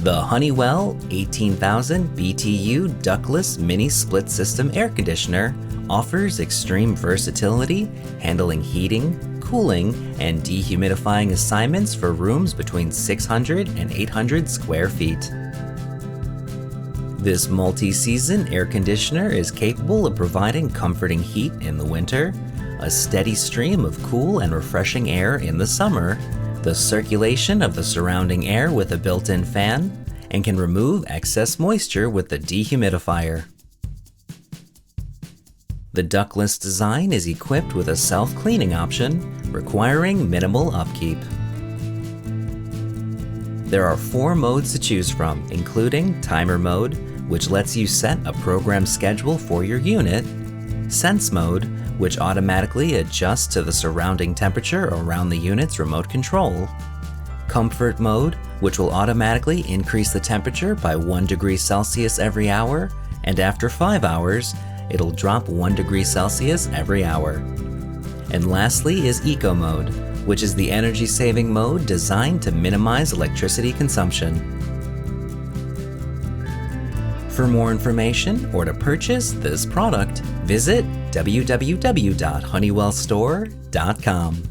The Honeywell 18,000 BTU Ductless Mini Split System Air Conditioner offers extreme versatility, handling heating, cooling, and dehumidifying assignments for rooms between 600 and 800 square feet. This multi-season air conditioner is capable of providing comforting heat in the winter, a steady stream of cool and refreshing air in the summer, the circulation of the surrounding air with a built-in fan, and can remove excess moisture with the dehumidifier. The ductless design is equipped with a self-cleaning option, requiring minimal upkeep. There are 4 modes to choose from, including timer mode, which lets you set a program schedule for your unit, sense mode, which automatically adjusts to the surrounding temperature around the unit's remote control, comfort mode, which will automatically increase the temperature by 1 degree Celsius every hour, and after 5 hours, it'll drop 1 degree Celsius every hour. And lastly is eco mode, which is the energy-saving mode designed to minimize electricity consumption. For more information or to purchase this product, visit www.honeywellstore.com.